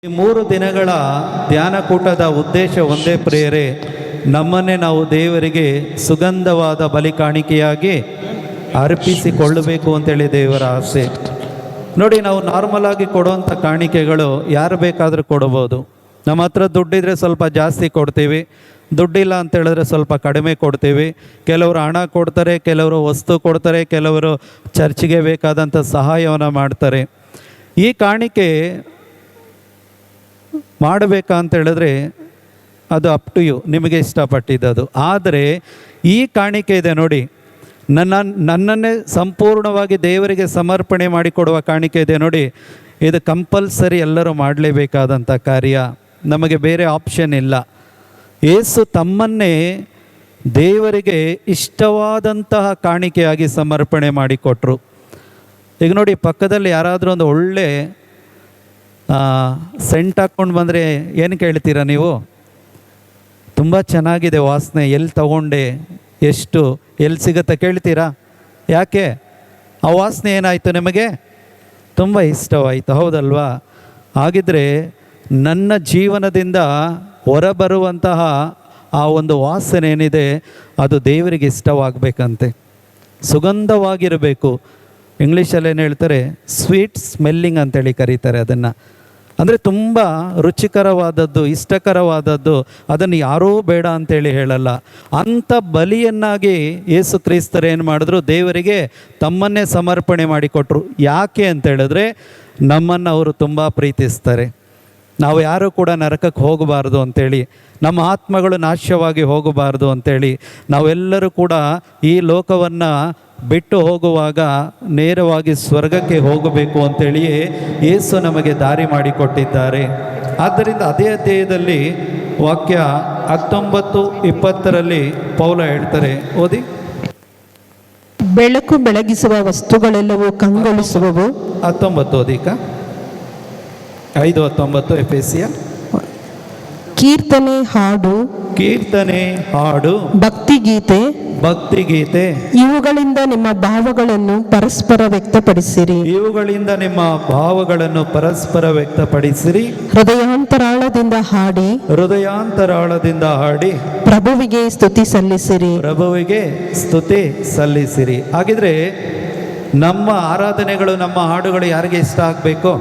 ಈ 3 ದಿನಗಳ ಧ್ಯಾನಕೂಟದ ಉದ್ದೇಶ ಒಂದೇ ಪ್ರಿಯರೇ, ನಮ್ಮನ್ನೇ ನಾವು ದೇವರಿಗೆ ಸುಗಂಧವಾದ ಬಲಿ ಕಾಣಿಕೆಯಾಗಿ ಅರ್ಪಿಸಿಕೊಳ್ಳಬೇಕು ಅಂತೇಳಿ ದೇವರ ಆಸೆ. ನೋಡಿ, ನಾವು ನಾರ್ಮಲ್ ಆಗಿ ಕೊಡುವಂಥ ಕಾಣಿಕೆಗಳು ಯಾರು ಬೇಕಾದರೂ ಕೊಡ್ಬೋದು. ನಮ್ಮ ಹತ್ರ ದುಡ್ಡಿದ್ರೆ ಸ್ವಲ್ಪ ಜಾಸ್ತಿ ಕೊಡ್ತೀವಿ, ದುಡ್ಡಿಲ್ಲ ಅಂತ ಹೇಳಿದ್ರೆ ಸ್ವಲ್ಪ ಕಡಿಮೆ ಕೊಡ್ತೀವಿ. ಕೆಲವರು ಹಣ ಕೊಡ್ತಾರೆ, ಕೆಲವರು ವಸ್ತು ಕೊಡ್ತಾರೆ, ಕೆಲವರು ಚರ್ಚಿಗೆ ಬೇಕಾದಂಥ ಸಹಾಯವನ್ನು ಮಾಡ್ತಾರೆ. ಈ ಕಾಣಿಕೆ ಮಾಡಬೇಕಾ ಅಂತ ಹೇಳಿದ್ರೆ ಅದು ಅಪ್ ಟು ಯು, ನಿಮಗೆ ಇಷ್ಟಪಟ್ಟಿದ್ದದು. ಆದರೆ ಈ ಕಾಣಿಕೆ ಇದೆ ನೋಡಿ, ನನ್ನನ್ನೇ ಸಂಪೂರ್ಣವಾಗಿ ದೇವರಿಗೆ ಸಮರ್ಪಣೆ ಮಾಡಿಕೊಡುವ ಕಾಣಿಕೆ ಇದೆ ನೋಡಿ, ಇದು ಕಂಪಲ್ಸರಿ ಎಲ್ಲರೂ ಮಾಡಲೇಬೇಕಾದಂಥ ಕಾರ್ಯ. ನಮಗೆ ಬೇರೆ ಆಪ್ಷನ್ ಇಲ್ಲ. ಯೇಸು ತಮ್ಮನ್ನೇ ದೇವರಿಗೆ ಇಷ್ಟವಾದಂತಹ ಕಾಣಿಕೆಯಾಗಿ ಸಮರ್ಪಣೆ ಮಾಡಿಕೊಟ್ರು. ಈಗ ನೋಡಿ, ಪಕ್ಕದಲ್ಲಿ ಯಾರಾದರೂ ಒಂದು ಒಳ್ಳೆ ಸೆಂಟ್ ಹಾಕ್ಕೊಂಡು ಬಂದರೆ ಏನು ಕೇಳ್ತೀರಾ ನೀವು? ತುಂಬ ಚೆನ್ನಾಗಿದೆ ವಾಸನೆ, ಎಲ್ಲಿ ತಗೊಂಡೆ, ಎಷ್ಟು, ಎಲ್ಲಿ ಸಿಗುತ್ತೆ ಕೇಳ್ತೀರಾ? ಯಾಕೆ? ಆ ವಾಸನೆ ಏನಾಯಿತು ನಿಮಗೆ? ತುಂಬ ಇಷ್ಟವಾಯಿತು, ಹೌದಲ್ವಾ? ಹಾಗಿದ್ರೆ ನನ್ನ ಜೀವನದಿಂದ ಹೊರಬರುವಂತಹ ಆ ಒಂದು ವಾಸನೆ ಏನಿದೆ ಅದು ದೇವರಿಗೆ ಇಷ್ಟವಾಗಬೇಕಂತೆ, ಸುಗಂಧವಾಗಿರಬೇಕು. ಇಂಗ್ಲೀಷಲ್ಲಿ ಏನು ಹೇಳ್ತಾರೆ? ಸ್ವೀಟ್ ಸ್ಮೆಲ್ಲಿಂಗ್ ಅಂತೇಳಿ ಕರೀತಾರೆ ಅದನ್ನು. ಅಂದರೆ ತುಂಬ ರುಚಿಕರವಾದದ್ದು, ಇಷ್ಟಕರವಾದದ್ದು, ಅದನ್ನು ಯಾರೂ ಬೇಡ ಅಂತೇಳಿ ಹೇಳಲ್ಲ. ಅಂಥ ಬಲಿಯನ್ನಾಗಿ ಯೇಸು ಕ್ರಿಸ್ತರು ಏನು ಮಾಡಿದ್ರು? ದೇವರಿಗೆ ತಮ್ಮನ್ನೇ ಸಮರ್ಪಣೆ ಮಾಡಿಕೊಟ್ರು. ಯಾಕೆ ಅಂತ ಹೇಳಿದ್ರೆ, ನಮ್ಮನ್ನು ಅವರು ತುಂಬ ಪ್ರೀತಿಸ್ತಾರೆ. ನಾವು ಯಾರೂ ಕೂಡ ನರಕಕ್ಕೆ ಹೋಗಬಾರ್ದು ಅಂಥೇಳಿ, ನಮ್ಮ ಆತ್ಮಗಳು ನಾಶವಾಗಿ ಹೋಗಬಾರ್ದು ಅಂಥೇಳಿ, ನಾವೆಲ್ಲರೂ ಕೂಡ ಈ ಲೋಕವನ್ನು ಬಿಟ್ಟು ಹೋಗುವಾಗ ನೇರವಾಗಿ ಸ್ವರ್ಗಕ್ಕೆ ಹೋಗಬೇಕು ಅಂತೇಳಿಯೇ ಯೇಸು ನಮಗೆ ದಾರಿ ಮಾಡಿಕೊಟ್ಟಿದ್ದಾರೆ. ಆದ್ದರಿಂದ ಅದೇ ಅಧ್ಯಾಯದಲ್ಲಿ ವಾಕ್ಯ 19-20 ಪೌಲ ಹೇಳ್ತಾರೆ, ಓದಿ. ಬೆಳಕು ಬೆಳಗಿಸುವ ವಸ್ತುಗಳೆಲ್ಲವೂ ಕಂಗೊಳಿಸುವವು. 19 ಓದಿಕ 5:19 ಎಫೆಸಿಯ. ಕೀರ್ತನೆ ಹಾಡು, ಕೀರ್ತನೆ ಹಾಡು, ಭಕ್ತಿಗೀತೆ, ಭಕ್ತಿಗೀತೆ, ಇವುಗಳಿಂದ ನಿಮ್ಮ ಭಾವಗಳನ್ನು ಪರಸ್ಪರ ವ್ಯಕ್ತಪಡಿಸಿರಿ. ಇವುಗಳಿಂದ ನಿಮ್ಮ ಭಾವಗಳನ್ನು ಪರಸ್ಪರ ವ್ಯಕ್ತಪಡಿಸಿರಿ. ಹೃದಯಾಂತರಾಳದಿಂದ ಹಾಡಿ, ಹೃದಯಾಂತರಾಳದಿಂದ ಹಾಡಿ, ಪ್ರಭುವಿಗೆ ಸ್ತುತಿ ಸಲ್ಲಿಸಿರಿ. ಪ್ರಭುವಿಗೆ ಸ್ತುತಿ ಸಲ್ಲಿಸಿರಿ. ಹಾಗಿದ್ರೆ ನಮ್ಮ ಆರಾಧನೆಗಳು, ನಮ್ಮ ಹಾಡುಗಳು ಯಾರಿಗೆ ಇಷ್ಟ ಆಗಬೇಕು?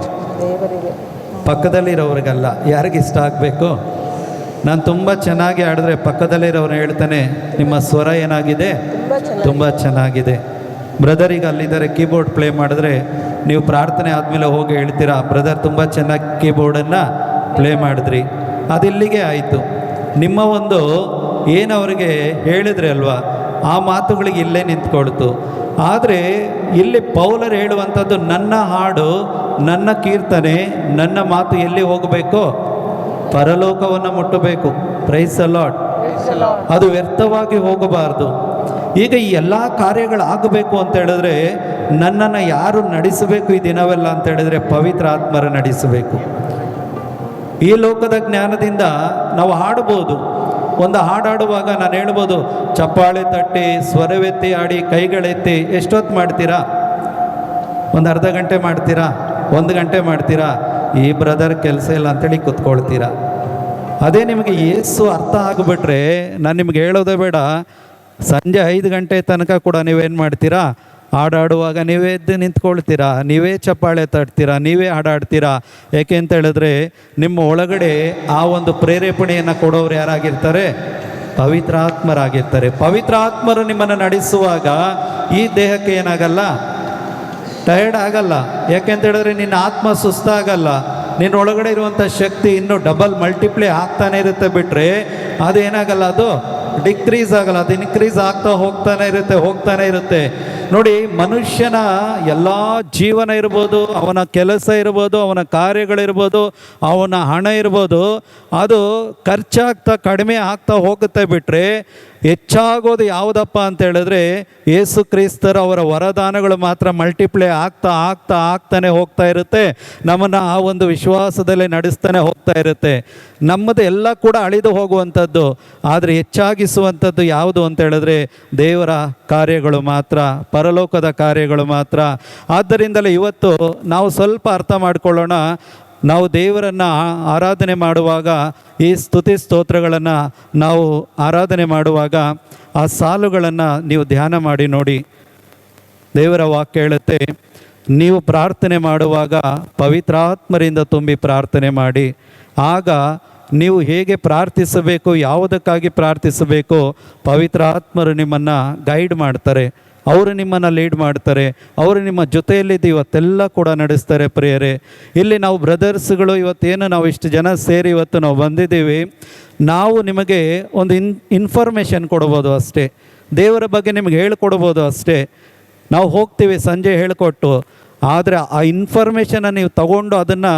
ಪಕ್ಕದಲ್ಲಿರೋರಿಗಲ್ಲ, ಯಾರಿಗೆ ಇಷ್ಟ ಆಗಬೇಕು? ನಾನು ತುಂಬ ಚೆನ್ನಾಗಿ ಹಾಡಿದ್ರೆ ಪಕ್ಕದಲ್ಲಿರೋರು ಹೇಳ್ತಾನೆ, ನಿಮ್ಮ ಸ್ವರ ಏನಾಗಿದೆ? ತುಂಬ ಚೆನ್ನಾಗಿದೆ. ಬ್ರದರಿಗೆ ಅಲ್ಲಿದ್ದಾರೆ ಕೀಬೋರ್ಡ್ ಪ್ಲೇ ಮಾಡಿದ್ರೆ, ನೀವು ಪ್ರಾರ್ಥನೆ ಆದಮೇಲೆ ಹೋಗಿ ಹೇಳ್ತೀರಾ, ಬ್ರದರ್ ತುಂಬ ಚೆನ್ನಾಗಿ ಕೀಬೋರ್ಡನ್ನು ಪ್ಲೇ ಮಾಡಿದ್ರಿ. ಅದಿಲ್ಲಿಗೆ ಆಯಿತು. ನಿಮ್ಮ ಒಂದು ಏನು ಅವರಿಗೆ ಹೇಳಿದ್ರಿ ಅಲ್ವಾ, ಆ ಮಾತುಗಳಿಗೆ ಇಲ್ಲೇ ನಿಂತ್ಕೊಳ್ತು. ಆದರೆ ಇಲ್ಲಿ ಪೌಲರು ಹೇಳುವಂಥದ್ದು, ನನ್ನ ಹಾಡು, ನನ್ನ ಕೀರ್ತನೆ, ನನ್ನ ಮಾತು ಎಲ್ಲಿ ಹೋಗಬೇಕು? ಪರಲೋಕವನ್ನು ಮುಟ್ಟಬೇಕು. Praise the lord. ಅದು ವ್ಯರ್ಥವಾಗಿ ಹೋಗಬಾರ್ದು. ಈಗ ಈ ಎಲ್ಲ ಕಾರ್ಯಗಳಾಗಬೇಕು ಅಂತ ಹೇಳಿದ್ರೆ, ನನ್ನನ್ನು ಯಾರು ನಡೆಸಬೇಕು ಈ ದಿನವೆಲ್ಲ ಅಂತ ಹೇಳಿದ್ರೆ? ಪವಿತ್ರ ಆತ್ಮರ ನಡೆಸಬೇಕು. ಈ ಲೋಕದ ಜ್ಞಾನದಿಂದ ನಾವು ಹಾಡ್ಬೋದು. ಒಂದು ಹಾಡಾಡುವಾಗ ನಾನು ಹೇಳ್ಬೋದು, ಚಪ್ಪಾಳೆ ತಟ್ಟಿ, ಸ್ವರವೆತ್ತಿ ಆಡಿ, ಕೈಗಳೆತ್ತಿ. ಎಷ್ಟೊತ್ತು ಮಾಡ್ತೀರಾ? ಒಂದು ಅರ್ಧ ಗಂಟೆ ಮಾಡ್ತೀರಾ? 1 ಗಂಟೆ ಮಾಡ್ತೀರಾ? ಈ ಬ್ರದರ್ ಕೆಲಸ ಇಲ್ಲ ಅಂಥೇಳಿ ಕೂತ್ಕೊಳ್ತೀರಾ. ಅದೇ ನಿಮಗೆ ಯೇಸು ಅರ್ಥ ಆಗಿಬಿಟ್ರೆ, ನಾನು ನಿಮ್ಗೆ ಹೇಳೋದೇ ಬೇಡ, ಸಂಜೆ 5 ಗಂಟೆ ತನಕ ಕೂಡ ನೀವೇನು ಮಾಡ್ತೀರಾ? ಹಾಡಾಡುವಾಗ ನೀವೇ ಎದ್ದು ನಿಂತ್ಕೊಳ್ತೀರಾ, ನೀವೇ ಚಪ್ಪಾಳೆ ತಟ್ತೀರಾ, ನೀವೇ ಹಾಡಾಡ್ತೀರಾ. ಏಕೆ ಅಂತ ಹೇಳಿದ್ರೆ, ನಿಮ್ಮ ಒಳಗಡೆ ಆ ಒಂದು ಪ್ರೇರೇಪಣೆಯನ್ನು ಕೊಡೋರು ಯಾರಾಗಿರ್ತಾರೆ? ಪವಿತ್ರಾತ್ಮರಾಗಿರ್ತಾರೆ. ಪವಿತ್ರಾತ್ಮರು ನಿಮ್ಮನ್ನು ನಡೆಸುವಾಗ ಈ ದೇಹಕ್ಕೆ ಏನಾಗಲ್ಲ? ಟಯರ್ಡ್ ಆಗಲ್ಲ. ಯಾಕೆಂತ ಹೇಳಿದ್ರೆ ನಿನ್ನ ಆತ್ಮ ಸುಸ್ತಾಗಲ್ಲ. ನಿನ್ನ ಒಳಗಡೆ ಇರುವಂಥ ಶಕ್ತಿ ಇನ್ನೂ ಡಬಲ್ ಮಲ್ಟಿಪ್ಲೈ ಆಗ್ತಾನೆ ಇರುತ್ತೆ. ಬಿಟ್ಟರೆ ಅದೇನಾಗಲ್ಲ, ಅದು ಡಿಕ್ರೀಸ್ ಆಗಲ್ಲ, ಅದು ಇನ್ಕ್ರೀಸ್ ಆಗ್ತಾ ಹೋಗ್ತಾನೆ ಇರುತ್ತೆ. ನೋಡಿ, ಮನುಷ್ಯನ ಎಲ್ಲ ಜೀವನ ಇರ್ಬೋದು, ಅವನ ಕೆಲಸ ಇರ್ಬೋದು, ಅವನ ಕಾರ್ಯಗಳಿರ್ಬೋದು, ಅವನ ಹಣ ಇರ್ಬೋದು, ಅದು ಖರ್ಚಾಗ್ತಾ ಕಡಿಮೆ ಆಗ್ತಾ ಹೋಗುತ್ತೆ. ಬಿಟ್ಟರೆ ಹೆಚ್ಚಾಗೋದು ಯಾವುದಪ್ಪ ಅಂತ ಹೇಳಿದ್ರೆ, ಯೇಸು ಕ್ರಿಸ್ತರ ಅವರ ವರದಾನಗಳು ಮಾತ್ರ ಮಲ್ಟಿಪ್ಲೈ ಆಗ್ತಾನೆ ಹೋಗ್ತಾ ಇರುತ್ತೆ. ನಮ್ಮನ್ನು ಆ ಒಂದು ವಿಶ್ವಾಸದಲ್ಲೇ ನಡೆಸ್ತಾನೆ ಹೋಗ್ತಾ ಇರುತ್ತೆ. ನಮ್ಮದು ಎಲ್ಲ ಕೂಡ ಅಳಿದು ಹೋಗುವಂಥದ್ದು, ಆದರೆ ಹೆಚ್ಚಾಗಿಸುವಂಥದ್ದು ಯಾವುದು ಅಂತ ಹೇಳಿದ್ರೆ ದೇವರ ಕಾರ್ಯಗಳು ಮಾತ್ರ, ಪರಲೋಕದ ಕಾರ್ಯಗಳು ಮಾತ್ರ. ಆದ್ದರಿಂದಲೇ ಇವತ್ತು ನಾವು ಸ್ವಲ್ಪ ಅರ್ಥ ಮಾಡ್ಕೊಳ್ಳೋಣ. ನಾವು ದೇವರನ್ನು ಆರಾಧನೆ ಮಾಡುವಾಗ, ಈ ಸ್ತುತಿ ಸ್ತೋತ್ರಗಳನ್ನು ನಾವು ಆರಾಧನೆ ಮಾಡುವಾಗ ಆ ಸಾಲುಗಳನ್ನು ನೀವು ಧ್ಯಾನ ಮಾಡಿ ನೋಡಿ. ದೇವರ ವಾಕ್ಯ ಹೇಳುತ್ತೆ, ನೀವು ಪ್ರಾರ್ಥನೆ ಮಾಡುವಾಗ ಪವಿತ್ರಾತ್ಮರಿಂದ ತುಂಬಿ ಪ್ರಾರ್ಥನೆ ಮಾಡಿ. ಆಗ ನೀವು ಹೇಗೆ ಪ್ರಾರ್ಥಿಸಬೇಕು, ಯಾವುದಕ್ಕಾಗಿ ಪ್ರಾರ್ಥಿಸಬೇಕು, ಪವಿತ್ರಾತ್ಮರು ನಿಮ್ಮನ್ನು ಗೈಡ್ ಮಾಡ್ತಾರೆ, ಅವರು ನಿಮ್ಮನ್ನು ಲೀಡ್ ಮಾಡ್ತಾರೆ, ಅವರು ನಿಮ್ಮ ಜೊತೆಯಲ್ಲಿದ್ದು ಇವತ್ತೆಲ್ಲ ಕೂಡ ನಡೆಸ್ತಾರೆ. ಪ್ರಿಯರೇ, ಇಲ್ಲಿ ನಾವು ಬ್ರದರ್ಸ್ಗಳು ಇವತ್ತೇನು ನಾವು ಇಷ್ಟು ಜನ ಸೇರಿ ಇವತ್ತು ನಾವು ಬಂದಿದ್ದೀವಿ, ನಾವು ನಿಮಗೆ ಒಂದು ಇನ್ಫಾರ್ಮೇಷನ್ ಕೊಡ್ಬೋದು ಅಷ್ಟೇ, ದೇವರ ಬಗ್ಗೆ ನಿಮಗೆ ಹೇಳಿಕೊಡ್ಬೋದು ಅಷ್ಟೇ. ನಾವು ಹೋಗ್ತೀವಿ ಸಂಜೆ ಹೇಳಿಕೊಟ್ಟು, ಆದರೆ ಆ ಇನ್ಫಾರ್ಮೇಷನ್ನ ನೀವು ತಗೊಂಡು ಅದನ್ನು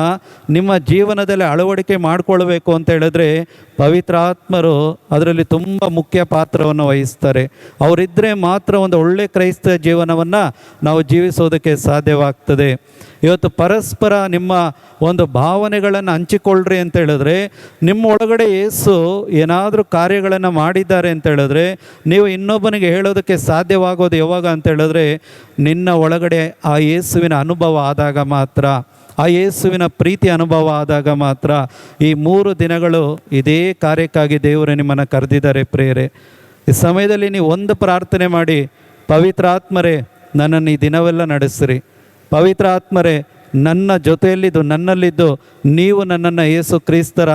ನಿಮ್ಮ ಜೀವನದಲ್ಲಿ ಅಳವಡಿಕೆ ಮಾಡಿಕೊಳ್ಬೇಕು ಅಂತ ಹೇಳಿದ್ರೆ ಪವಿತ್ರಾತ್ಮರು ಅದರಲ್ಲಿ ತುಂಬ ಮುಖ್ಯ ಪಾತ್ರವನ್ನು ವಹಿಸ್ತಾರೆ. ಅವರಿದ್ದರೆ ಮಾತ್ರ ಒಂದು ಒಳ್ಳೆಯ ಕ್ರೈಸ್ತ ಜೀವನವನ್ನು ನಾವು ಜೀವಿಸೋದಕ್ಕೆ ಸಾಧ್ಯವಾಗ್ತದೆ. ಇವತ್ತು ಪರಸ್ಪರ ನಿಮ್ಮ ಒಂದು ಭಾವನೆಗಳನ್ನು ಹಂಚಿಕೊಳ್ಳ್ರಿ ಅಂತ ಹೇಳಿದ್ರೆ, ನಿಮ್ಮ ಒಳಗಡೆ ಯೇಸು ಏನಾದರೂ ಕಾರ್ಯಗಳನ್ನು ಮಾಡಿದ್ದಾರೆ ಅಂತ ಹೇಳಿದ್ರೆ ನೀವು ಇನ್ನೊಬ್ಬನಿಗೆ ಹೇಳೋದಕ್ಕೆ ಸಾಧ್ಯವಾಗೋದು ಯಾವಾಗ ಅಂತ ಹೇಳಿದ್ರೆ, ನಿನ್ನ ಒಳಗಡೆ ಆ ಯೇಸುವಿನ ಅನುಭವ ಆದಾಗ ಮಾತ್ರ, ಆ ಯೇಸುವಿನ ಪ್ರೀತಿ ಅನುಭವ ಆದಾಗ ಮಾತ್ರ. ಈ 3 ದಿನಗಳು ಇದೇ ಕಾರ್ಯಕ್ಕಾಗಿ ದೇವರು ನಿಮ್ಮನ್ನು ಕರೆದಿದ್ದಾರೆ. ಪ್ರಿಯರೇ, ಈ ಸಮಯದಲ್ಲಿ ನೀವು ಒಂದು ಪ್ರಾರ್ಥನೆ ಮಾಡಿ, ಪವಿತ್ರಾತ್ಮರೇ ನನ್ನನ್ನು ಈ ದಿನವೆಲ್ಲ ನಡೆಸಿರಿ, ಪವಿತ್ರಾತ್ಮರೇ ನನ್ನ ಜೊತೆಯಲ್ಲಿದ್ದು ನನ್ನಲ್ಲಿದ್ದು ನೀವು ನನ್ನನ್ನು ಯೇಸು ಕ್ರಿಸ್ತರ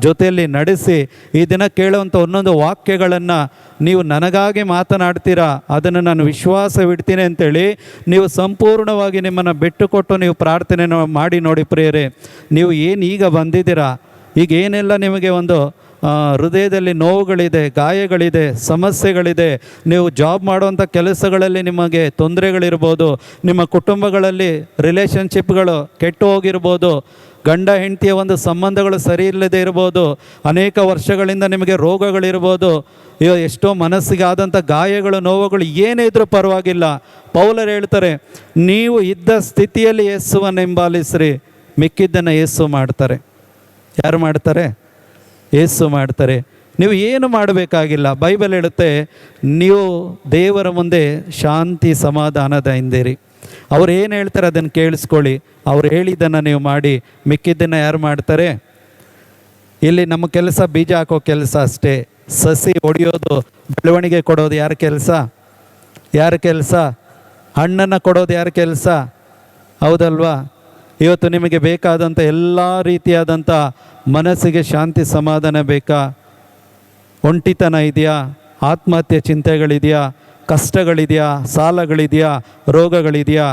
ಜೊತೆಯಲ್ಲಿ ನಡೆಸಿ, ಈ ದಿನ ಕೇಳುವಂಥ ಒಂದೊಂದು ವಾಕ್ಯಗಳನ್ನು ನೀವು ನನಗಾಗಿ ಮಾತನಾಡ್ತೀರಾ, ಅದನ್ನು ನಾನು ವಿಶ್ವಾಸವಿಡ್ತೀನಿ ಅಂತೇಳಿ ನೀವು ಸಂಪೂರ್ಣವಾಗಿ ನಿಮ್ಮನ್ನು ಬಿಟ್ಟುಕೊಟ್ಟು ನೀವು ಪ್ರಾರ್ಥನೆ ಮಾಡಿ ನೋಡಿ. ಪ್ರಿಯರೇ, ನೀವು ಏನು ಈಗ ಬಂದಿದ್ದೀರಾ, ಈಗ ಏನೆಲ್ಲ ನಿಮಗೆ ಒಂದು ಹೃದಯದಲ್ಲಿ ನೋವುಗಳಿದೆ, ಗಾಯಗಳಿದೆ, ಸಮಸ್ಯೆಗಳಿದೆ, ನೀವು ಜಾಬ್ ಮಾಡುವಂಥ ಕೆಲಸಗಳಲ್ಲಿ ನಿಮಗೆ ತೊಂದರೆಗಳಿರ್ಬೋದು, ನಿಮ್ಮ ಕುಟುಂಬಗಳಲ್ಲಿ ರಿಲೇಷನ್ಶಿಪ್ಗಳು ಕೆಟ್ಟು ಹೋಗಿರ್ಬೋದು, ಗಂಡ ಹೆಂಡತಿಯ ಒಂದು ಸಂಬಂಧಗಳು ಸರಿ ಇಲ್ಲದೆ ಇರ್ಬೋದು, ಅನೇಕ ವರ್ಷಗಳಿಂದ ನಿಮಗೆ ರೋಗಗಳಿರ್ಬೋದು, ಎಷ್ಟೋ ಮನಸ್ಸಿಗೆ ಆದಂಥ ಗಾಯಗಳು, ನೋವುಗಳು ಏನೇ ಇದ್ರೂ ಪರವಾಗಿಲ್ಲ. ಪೌಲರು ಹೇಳ್ತಾರೆ, ನೀವು ಇದ್ದ ಸ್ಥಿತಿಯಲ್ಲಿ ಯೇಸುವನ್ನು ಹಿಂಬಾಲಿಸ್ರಿ, ಮಿಕ್ಕಿದ್ದನ್ನು ಯೇಸು ಮಾಡ್ತಾರೆ. ಯಾರು ಮಾಡ್ತಾರೆ? ಯೇಸು ಮಾಡ್ತಾರೆ. ನೀವು ಏನು ಮಾಡಬೇಕಾಗಿಲ್ಲ. ಬೈಬಲ್ ಹೇಳುತ್ತೆ, ನೀವು ದೇವರ ಮುಂದೆ ಶಾಂತಿ ಸಮಾಧಾನದ ಹಿಂದಿರಿ. ಅವ್ರು ಏನು ಹೇಳ್ತಾರೆ ಅದನ್ನು ಕೇಳಿಸ್ಕೊಳ್ಳಿ, ಅವ್ರು ಹೇಳಿದ್ದನ್ನು ನೀವು ಮಾಡಿ, ಮಿಕ್ಕಿದ್ದನ್ನು ಯಾರು ಮಾಡ್ತಾರೆ? ಇಲ್ಲಿ ನಮ್ಮ ಕೆಲಸ ಬೀಜ ಹಾಕೋ ಕೆಲಸ ಅಷ್ಟೇ. ಸಸಿ ಹೊಡೆಯೋದು, ಬೆಳವಣಿಗೆ ಕೊಡೋದು ಯಾರ ಕೆಲಸ? ಯಾರ ಕೆಲಸ? ಹಣ್ಣನ್ನು ಕೊಡೋದು ಯಾರ ಕೆಲಸ? ಹೌದಲ್ವಾ? ಇವತ್ತು ನಿಮಗೆ ಬೇಕಾದಂಥ ಎಲ್ಲ ರೀತಿಯಾದಂಥ ಮನಸ್ಸಿಗೆ ಶಾಂತಿ ಸಮಾಧಾನ ಬೇಕಾ? ಒಂಟಿತನ ಇದೆಯಾ? ಆತ್ಮಹತ್ಯೆ ಚಿಂತೆಗಳಿದೆಯಾ? ಕಷ್ಟಗಳಿದೆಯಾ? ಸಾಲಗಳಿದೆಯಾ? ರೋಗಗಳಿದೆಯಾ?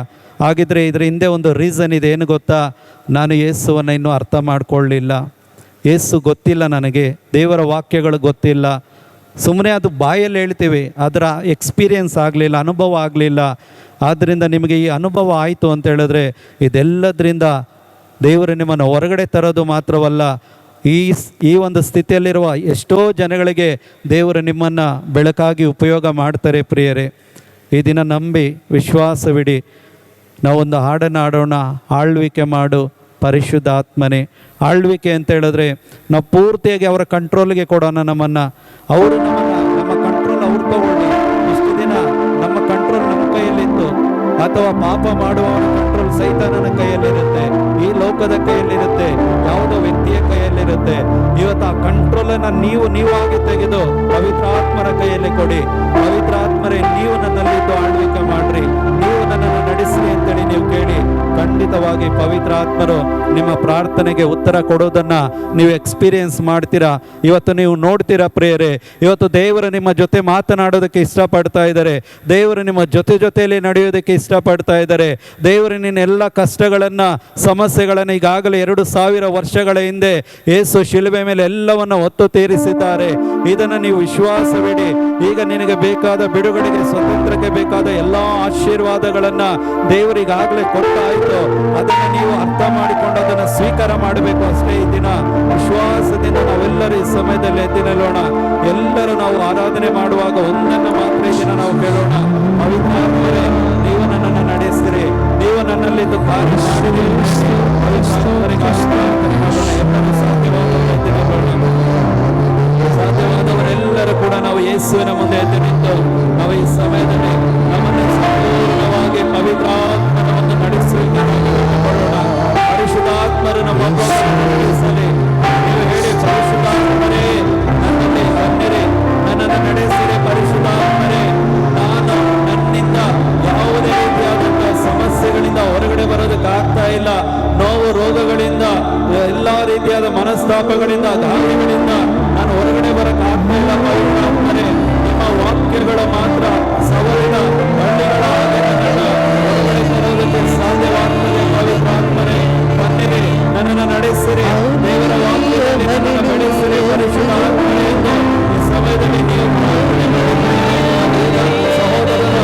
ಹಾಗಿದ್ರೆ ಇದರ ಹಿಂದೆ ಒಂದು ರೀಸನ್ ಇದೆ. ಏನು ಗೊತ್ತಾ? ನಾನು ಯೇಸುವನ್ನು ಇನ್ನೂ ಅರ್ಥ ಮಾಡ್ಕೊಳ್ಳಿಲ್ಲ, ಯೇಸು ಗೊತ್ತಿಲ್ಲ ನನಗೆ, ದೇವರ ವಾಕ್ಯಗಳು ಗೊತ್ತಿಲ್ಲ. ಸುಮ್ಮನೆ ಅದು ಬಾಯಲ್ಲಿ ಹೇಳ್ತೀವಿ, ಅದರ ಎಕ್ಸ್ಪೀರಿಯೆನ್ಸ್ ಆಗಲಿಲ್ಲ, ಅನುಭವ ಆಗಲಿಲ್ಲ. ಆದ್ದರಿಂದ ನಿಮಗೆ ಈ ಅನುಭವ ಆಯಿತು ಅಂತ ಹೇಳಿದ್ರೆ, ಇದೆಲ್ಲದರಿಂದ ದೇವರು ನಿಮ್ಮನ್ನು ಹೊರಗಡೆ ತರೋದು ಮಾತ್ರವಲ್ಲ, ಈ ಒಂದು ಸ್ಥಿತಿಯಲ್ಲಿರುವ ಎಷ್ಟೋ ಜನಗಳಿಗೆ ದೇವರು ನಿಮ್ಮನ್ನು ಬೆಳಕಾಗಿ ಉಪಯೋಗ ಮಾಡ್ತಾರೆ. ಪ್ರಿಯರೇ, ಈ ದಿನ ನಂಬಿ ವಿಶ್ವಾಸವಿಡಿ. ನಾವೊಂದು ಹಾಡನ್ನು ಹಾಡೋಣ, ಆಳ್ವಿಕೆ ಮಾಡು ಪರಿಶುದ್ಧ ಆತ್ಮನೇ. ಆಳ್ವಿಕೆ ಅಂತ ಹೇಳಿದ್ರೆ ನಾವು ಪೂರ್ತಿಯಾಗಿ ಅವರ ಕಂಟ್ರೋಲ್ಗೆ ಕೊಡೋಣ ನಮ್ಮನ್ನು. ಅವರು ನಮ್ಮ ಕಂಟ್ರೋಲ್ ಅವ್ರು ತಗೊಳ್ಳಿ. ಇಷ್ಟು ದಿನ ನಮ್ಮ ಕಂಟ್ರೋಲ್ ನಮ್ಮ ಕೈಯಲ್ಲಿತ್ತು, ಅಥವಾ ಪಾಪ ಮಾಡುವವನ ಕಂಟ್ರೋಲ್ ಸೈತಾನನ ಕೈಯಲ್ಲಿರುತ್ತೆ, ಈ ಲೋಕದ ಕೈಯಲ್ಲಿರುತ್ತೆ, ಯಾವುದೋ ವ್ಯಕ್ತಿಯ ಕೈಯಲ್ಲಿರುತ್ತೆ. ಇವತ್ತು ಆ ಕಂಟ್ರೋಲನ್ನು ನೀವಾಗಿ ತೆಗೆದು ಪವಿತ್ರಾತ್ಮರ ಕೈಯಲ್ಲಿ ಕೊಡಿ. ಪವಿತ್ರಾತ್ಮರೇ, ನೀವು ನನ್ನಲ್ಲಿದ್ದು ಆಳ್ವಿಕೆ ಮಾಡ್ರಿ, ನೀವು ನನ್ನನ್ನು ನಡೆಸ್ರಿ ಅಂತೇಳಿ ನೀವು ಕೇಳಿ. ಖಂಡಿತವಾಗಿ ಪವಿತ್ರಾತ್ಮರು ನಿಮ್ಮ ಪ್ರಾರ್ಥನೆಗೆ ಉತ್ತರ ಕೊಡೋದನ್ನು ನೀವು ಎಕ್ಸ್ಪೀರಿಯೆನ್ಸ್ ಮಾಡ್ತೀರಾ. ಇವತ್ತು ನೀವು ನೋಡ್ತೀರಾ ಪ್ರಿಯರೇ, ಇವತ್ತು ದೇವರು ನಿಮ್ಮ ಜೊತೆ ಮಾತನಾಡೋದಕ್ಕೆ ಇಷ್ಟಪಡ್ತಾ ಇದ್ದಾರೆ. ದೇವರು ನಿಮ್ಮ ಜೊತೆಯಲ್ಲಿ ನಡೆಯೋದಕ್ಕೆ ಇಷ್ಟಪಡ್ತಾ ಇದ್ದಾರೆ. ದೇವರು ನಿನ್ನ ಎಲ್ಲ ಕಷ್ಟಗಳನ್ನು, ಸಮಸ್ಯೆಗಳನ್ನು ಈಗಾಗಲೇ 2000 ವರ್ಷಗಳ ಹಿಂದೆ ಯೇಸು ಶಿಲುಬೆ ಮೇಲೆ ಎಲ್ಲವನ್ನು ಹೊತ್ತು ತೀರಿಸಿದ್ದಾರೆ. ಇದನ್ನು ನೀವು ವಿಶ್ವಾಸವಿಡಿ. ಈಗ ನಿನಗೆ ಬೇಕಾದ ಬಿಡುಗಡೆಗೆ, ಸ್ವತಂತ್ರಕ್ಕೆ ಬೇಕಾದ ಎಲ್ಲ ಆಶೀರ್ವಾದಗಳನ್ನು ದೇವರಿಗಾಗಲೇ ಕೊಟ್ಟಾಯಿತು. ಅದನ್ನು ನೀವು ಅರ್ಥ ಮಾಡಿಕೊಂಡು ಅದನ್ನು ಸ್ವೀಕಾರ ಮಾಡಬೇಕು ಅಷ್ಟೇ. ಈ ದಿನ ವಿಶ್ವಾಸದಿಂದ ನಾವೆಲ್ಲರೂ ಈ ಸಮಯದಲ್ಲಿ ಎದ್ದು ನಿಲ್ಲೋಣ. ಎಲ್ಲರೂ ನಾವು ಆರಾಧನೆ ಮಾಡುವಾಗ ಒಂದನ್ನು ಮಾತ್ರ ಈ ದಿನ ನಾವು ಕೇಳೋಣ, ಪವಿತ್ರಾತ್ಮರೇ, ನೀವು ನನ್ನನ್ನು ನಡೆಸಿರಿ, ನೀವು ನನ್ನಲ್ಲಿದ್ದು ಕಾರ್ಯ ಮಾಡಿರಿ. ಸಾಧ್ಯವಾದವರೆಲ್ಲರೂ ಕೂಡ ನಾವು ಯೇಸುವಿನ ಮುಂದೆ ಎದ್ದು ನಿಂತು ನಾವು ಈ ಸಮಯದಲ್ಲಿ ನಮ್ಮನ್ನು ಸಂಪೂರ್ಣವಾಗಿ ಪವಿತ್ರಾತ್ಮನ ಒಂದು ನಡೆಸುವಿಕೆ ಪರಿಶುದ್ಧಾತ್ಮರು ನಮ್ಮ ರೀತಿಯಾದ ಮನಸ್ತಾಪಗಳಿಂದ ಗಾಯಗಳಿಂದ ನಾನು ಹೊರಗಡೆ ಬರಕ್ಕಾಗ್ತಾ ಇಲ್ಲ ಪವಿತ್ರಾತ್ಮರೇ. ನಿಮ್ಮ ವಾಕ್ಯಗಳು ಮಾತ್ರ ಸವರಿನ ಹಳ್ಳಿಗಳ ಹಾಗೆ ನನ್ನನ್ನು ಹೊರಗಡೆ ತರೋದಕ್ಕೆ ಸಾಧ್ಯವಾಗ್ತದೆ. ಪವಿತ್ರಾತ್ಮರೇ ಬನ್ನಿರಿ, ನನ್ನನ್ನು ನಡೆಸಿರಿ, ದೇವರ ವಾಕ್ಯದಲ್ಲಿ ನನ್ನನ್ನು ಬೆಳೆಸಿರಿ. ಪರಿಶುದ್ಧ ಆತ್ಮನೆಯಿಂದ ಈ ಸಮಯದಲ್ಲಿ ನೀವು ಪ್ರಾರ್ಥನೆ ಮಾಡಿದ್ದೀರಿ. ಸಹೋದರರು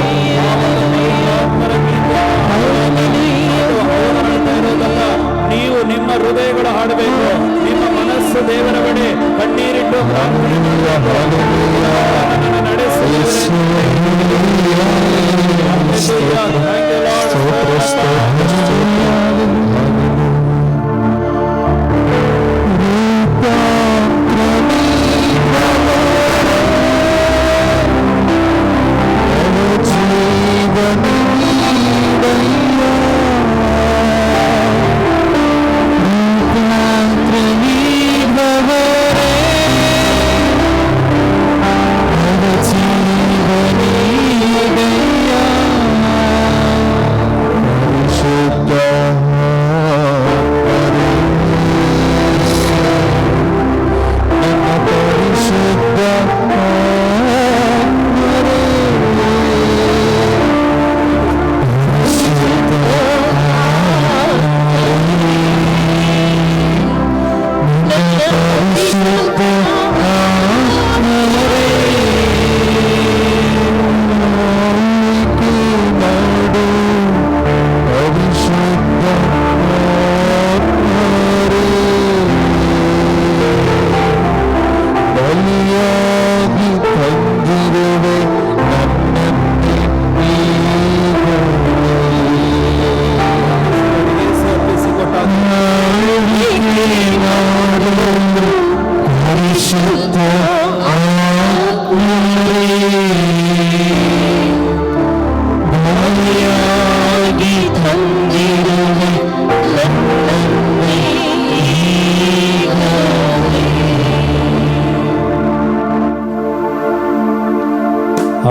ಪವಿತ್ರಾತ್ಮರ ಹಾಡ್ತಾ ಇರೋದಲ್ಲ, ನೀವು ನಿಮ್ಮ ಹೃದಯಗಳ ಹಾಡಬೇಕು. ನಿಮ್ಮ ಮನಸ್ಸು ದೇವರ ಬಳಿ ಕಣ್ಣೀರಿಟ್ಟು ಪ್ರಾರ್ಥನೆ ಮಾಡಬೇಕು. ನನ್ನನ್ನು ನಡೆಸಿರಿ.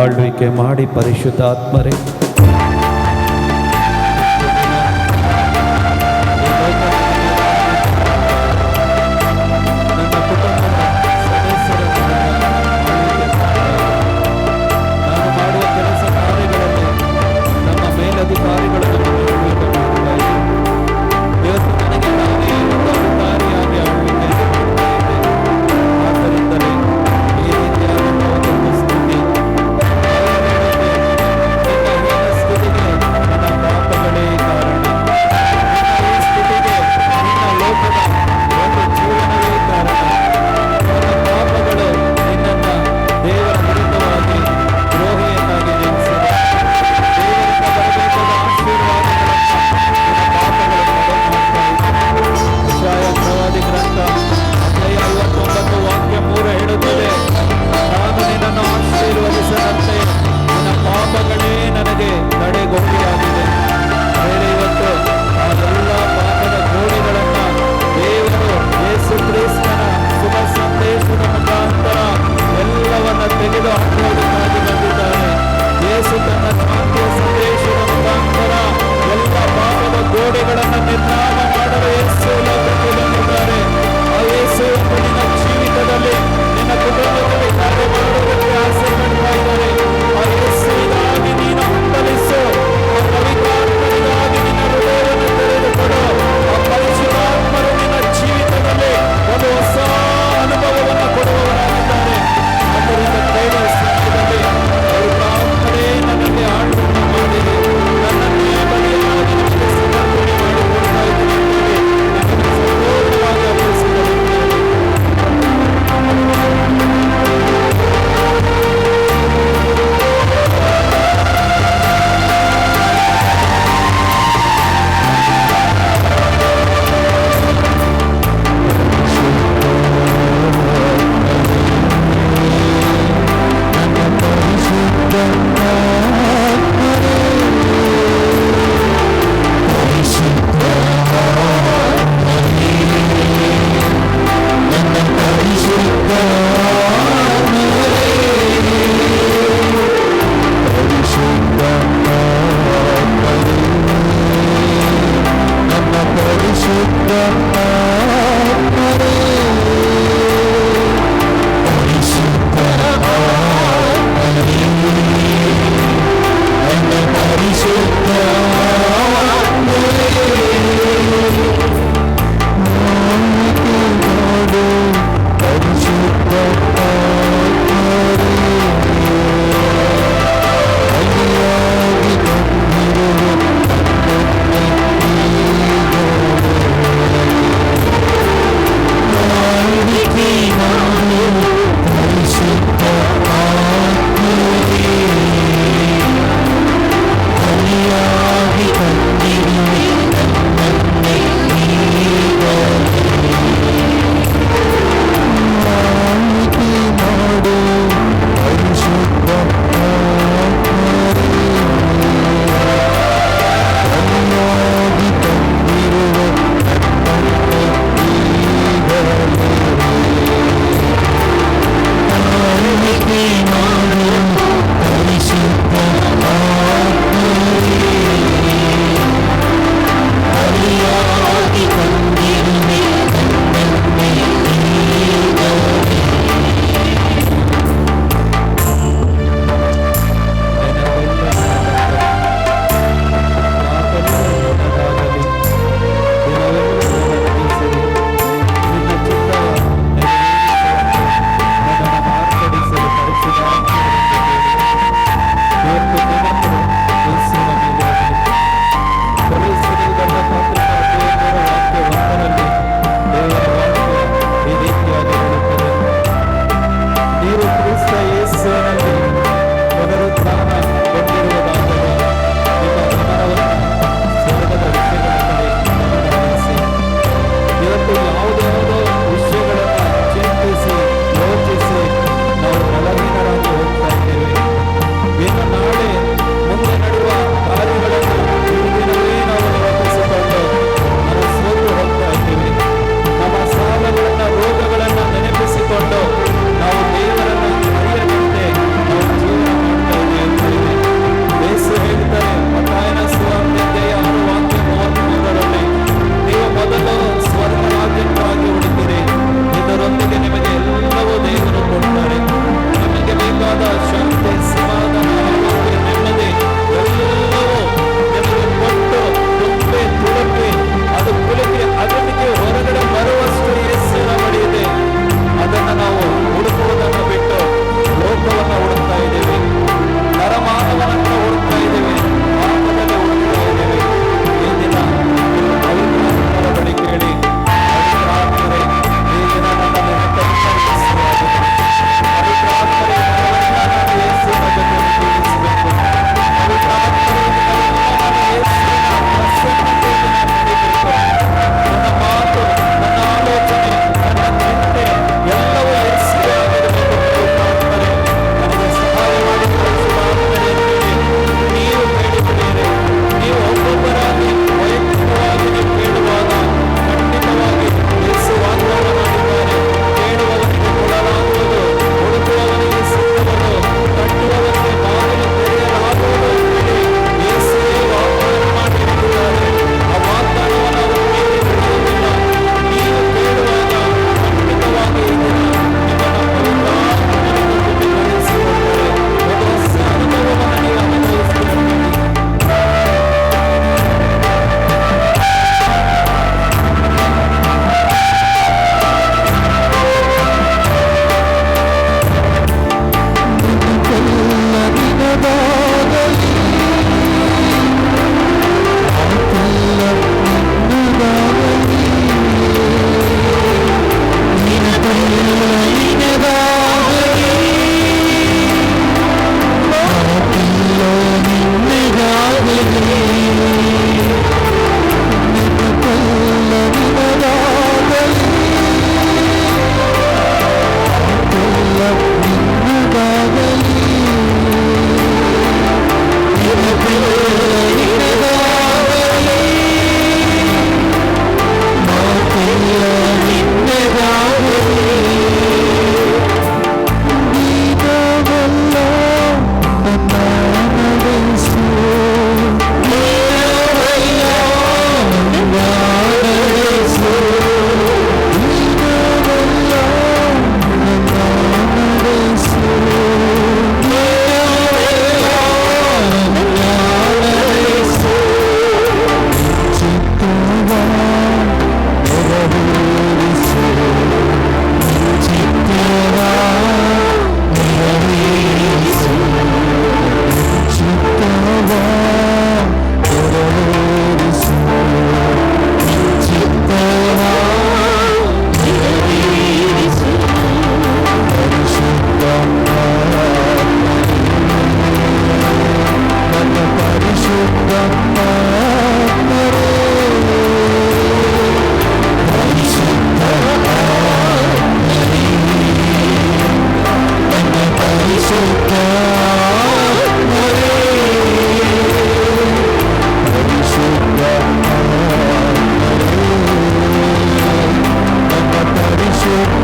ಆಳ್ವಿಕೆ ಮಾಡಿ ಪರಿಶುದ್ಧಾತ್ಮರೇ. ನಾನು ಮಾಡುವ ಕೆಲಸ ಕಾರ್ಯಗಳಲ್ಲಿ ನಮ್ಮ ಮೇಲಧಿಕಾರಿಗಳನ್ನು ಇವತ್ತು ನನಗೆ ನಾನೇ ಒಂದು ಅಧಿಕಾರಿಯಾಗಿ ಆಳ್ವಿಕೆ ಆದ್ದರಿಂದಲೇ ಈ ರೀತಿಯಾದ ಒಂದು ಸ್ಥಿತಿ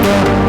ಪರಿಶುದ್ಧ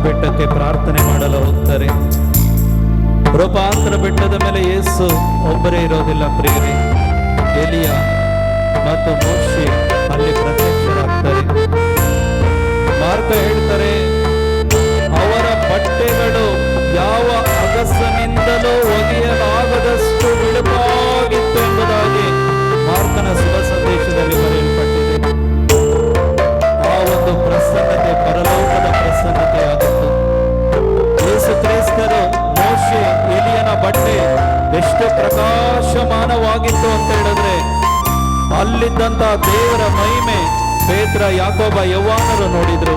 ಬೆಟ್ಟಕ್ಕೆ ಪ್ರಾರ್ಥನೆ ಮಾಡಲು ಹೋಗ್ತಾರೆ. ರೂಪಾಂತರ ಬೆಟ್ಟದ ಮೇಲೆ ಯೇಸು ಒಬ್ಬರೇ ಇರೋದಿಲ್ಲ ಪ್ರಿಯರೇ. ಎಲಿಯ ಮತ್ತು ಮೋಶೆ ಅಲ್ಲಿ ಪ್ರತ್ಯಕ್ಷರಾಗ್ತಾರೆ. ಮಾರ್ಕ ಹೇಳ್ತಾರೆ, ಅವರ ಬಟ್ಟೆಗಳು ಯಾವ ಅಗಸನಿಂದಲೂ ಒಗೆಯಲಾಗದಷ್ಟು ಬಿಳುಪಾಗಿತ್ತು ಎಂಬುದಾಗಿ ಮಾರ್ಕನ ಶುಭ ಸಂದೇಶದಲ್ಲಿ ಬರೆಯಲ್ಪಟ್ಟಿದೆ. ಆ ಒಂದು ಪ್ರಸನ್ನತೆ ಪರಲೋಕದ ಪ್ರಸನ್ನತೆ ಆಗಿತ್ತು. ಯೇಸು ಕ್ರಿಸ್ತರು ಮೋಶೆ ಎಲಿಯನ ಬಟ್ಟೆ ಎಷ್ಟು ಪ್ರಕಾಶಮಾನವಾಗಿತ್ತು ಅಂತ ಹೇಳಿದ್ರೆ, ಅಲ್ಲಿದ್ದಂತ ದೇವರ ಮಹಿಮೆ ಪೇತ್ರ, ಯಾಕೋಬ, ಯೌವಾನರು ನೋಡಿದ್ರು.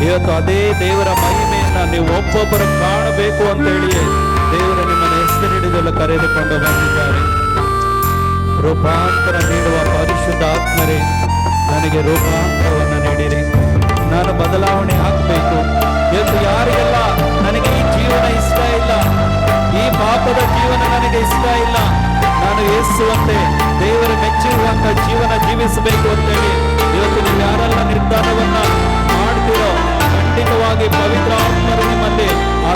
ಇವತ್ತು ಅದೇ ದೇವರ ಮಹಿಮೆಯನ್ನ ನೀವು ಒಬ್ಬೊಬ್ಬರು ಕಾಣಬೇಕು ಅಂತ ಹೇಳಿಯೇ ದೇವರು ನಿಮ್ಮನ್ನು ಹೆಸರಿಡಿದೆಲ್ಲ ಕರೆದುಕೊಂಡು ಬಂದಿದ್ದಾರೆ. ರೂಪಾಂತರ ನೀಡುವ ಪರಿಶುದ್ಧ ಆತ್ಮರೇ, ನನಗೆ ರೂಪಾಂತರವನ್ನು ನೀಡಿರಿ. ನಾನು ಬದಲಾವಣೆ ಆಗಬೇಕು. ಎಂದು ಯಾರಿಗೆಲ್ಲ ನನಗೆ ಈ ಜೀವನ ಇಷ್ಟ ಇಲ್ಲ, ಈ ಪಾಪದ ಜೀವನ ನನಗೆ ಇಷ್ಟ ಇಲ್ಲ, ನಾನು ಯೇಸುವಂತೆ ದೇವರು ಮೆಚ್ಚಿರುವಂತ ಜೀವನ ಜೀವಿಸಬೇಕು ಅಂತೇಳಿ ಇವತ್ತು ನೀವು ಯಾರೆಲ್ಲ ನಿರ್ಧಾರವನ್ನ ಮಾಡ್ತೀರೋ, ಖಂಡಿತವಾಗಿ ಪವಿತ್ರ ಆತ್ಮರು ನಿಮ್ಮಲ್ಲಿ ಆ